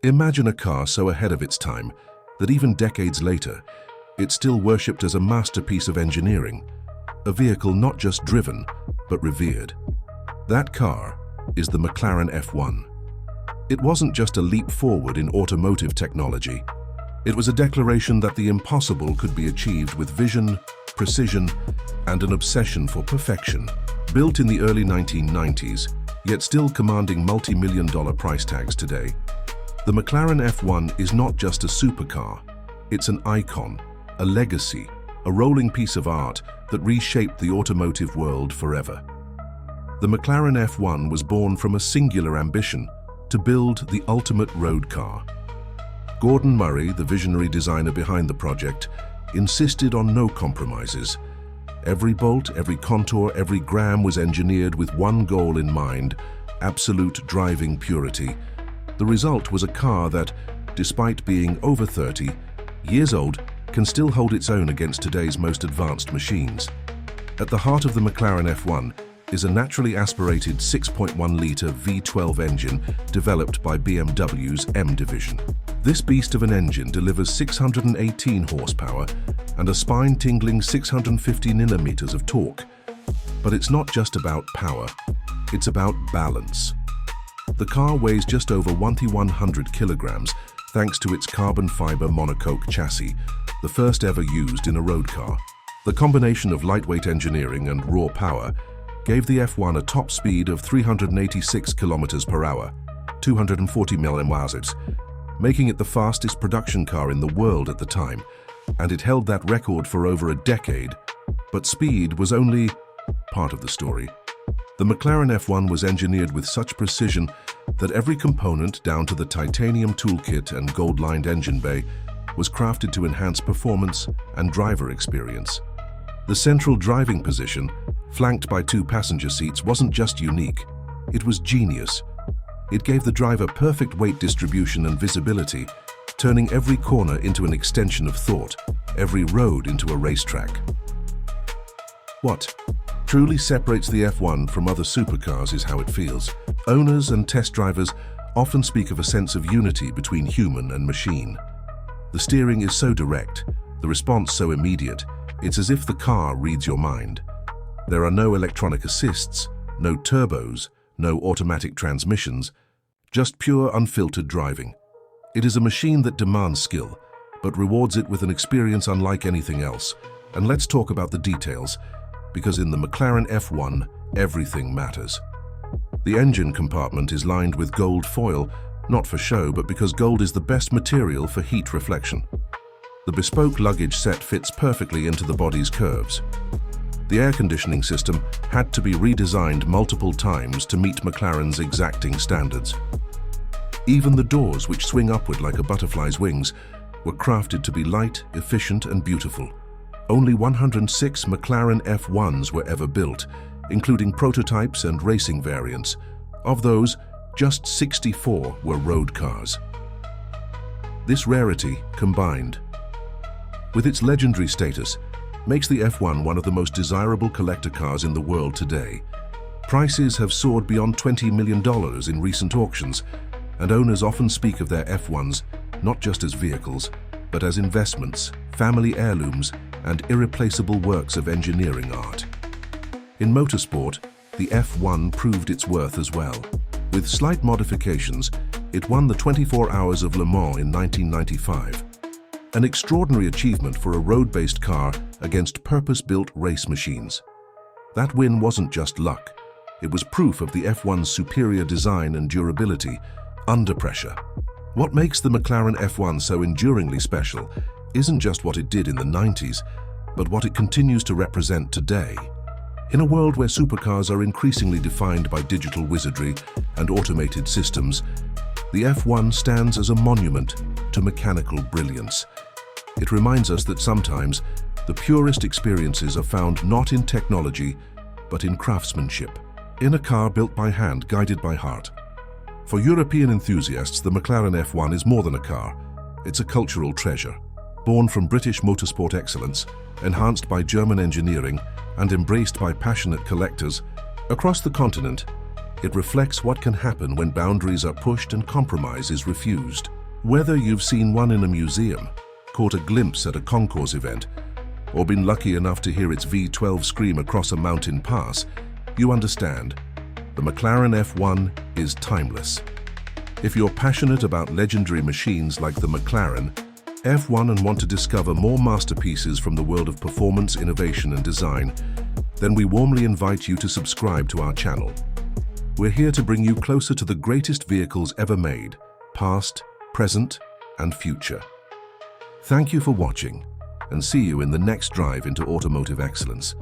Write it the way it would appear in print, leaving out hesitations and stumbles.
Imagine a car so ahead of its time that even decades later, it's still worshipped as a masterpiece of engineering, a vehicle not just driven, but revered. That car is the McLaren F1. It wasn't just a leap forward in automotive technology. It was a declaration that the impossible could be achieved with vision, precision, and an obsession for perfection. Built in the early 1990s, yet still commanding multi-million-dollar price tags today, the McLaren F1 is not just a supercar. It's an icon, a legacy, a rolling piece of art that reshaped the automotive world forever. The McLaren F1 was born from a singular ambition to build the ultimate road car. Gordon Murray, the visionary designer behind the project, insisted on no compromises. Every bolt, every contour, every gram was engineered with one goal in mind: absolute driving purity. The result was a car that, despite being over 30 years old, can still hold its own against today's most advanced machines. At the heart of the McLaren F1 is a naturally aspirated 6.1-litre V12 engine developed by BMW's M division. This beast of an engine delivers 618 horsepower and a spine-tingling 650 newton-meters of torque. But it's not just about power, it's about balance. The car weighs just over 1,100 kilograms thanks to its carbon fiber monocoque chassis, the first ever used in a road car. The combination of lightweight engineering and raw power gave the F1 a top speed of 386 kilometers per hour, 240 mph, making it the fastest production car in the world at the time, and it held that record for over a decade. But speed was only part of the story. The McLaren F1 was engineered with such precision that every component, down to the titanium toolkit and gold-lined engine bay, was crafted to enhance performance and driver experience. The central driving position, flanked by two passenger seats, wasn't just unique, it was genius. It gave the driver perfect weight distribution and visibility, turning every corner into an extension of thought, every road into a racetrack. What truly separates the F1 from other supercars is how it feels. Owners and test drivers often speak of a sense of unity between human and machine. The steering is so direct, the response so immediate, it's as if the car reads your mind. There are no electronic assists, no turbos, no automatic transmissions, just pure unfiltered driving. It is a machine that demands skill, but rewards it with an experience unlike anything else. And let's talk about the details, because in the McLaren F1, everything matters. The engine compartment is lined with gold foil, not for show, but because gold is the best material for heat reflection. The bespoke luggage set fits perfectly into the body's curves. The air conditioning system had to be redesigned multiple times to meet McLaren's exacting standards. Even the doors, which swing upward like a butterfly's wings, were crafted to be light, efficient, and beautiful. Only 106 McLaren F1s were ever built, including prototypes and racing variants. Of those, just 64 were road cars. This rarity, combined with its legendary status, makes the F1 one of the most desirable collector cars in the world today. Prices have soared beyond $20 million in recent auctions, and owners often speak of their F1s not just as vehicles, but as investments, family heirlooms, and irreplaceable works of engineering art. In motorsport, the F1 proved its worth as well. With slight modifications, it won the 24 Hours of Le Mans in 1995. An extraordinary achievement for a road-based car against purpose-built race machines. That win wasn't just luck. It was proof of the F1's superior design and durability under pressure. What makes the McLaren F1 so enduringly special isn't just what it did in the 90s, but what it continues to represent today. In a world where supercars are increasingly defined by digital wizardry and automated systems, the F1 stands as a monument to mechanical brilliance. It reminds us that sometimes the purest experiences are found not in technology, but in craftsmanship, in a car built by hand, guided by heart. For European enthusiasts, the McLaren F1 is more than a car. It's a cultural treasure, born from British motorsport excellence, enhanced by German engineering, and embraced by passionate collectors. Across the continent, It reflects what can happen when boundaries are pushed and compromise is refused. Whether you've seen one in a museum, caught a glimpse at a concourse event, or been lucky enough to hear its V12 scream across a mountain pass, you understand. The McLaren F1 is timeless. If you're passionate about legendary machines like the McLaren F1 and want to discover more masterpieces from the world of performance, innovation, and design, then we warmly invite you to subscribe to our channel. We're here to bring you closer to the greatest vehicles ever made, past, present, and future. Thank you for watching, and see you in the next drive into automotive excellence.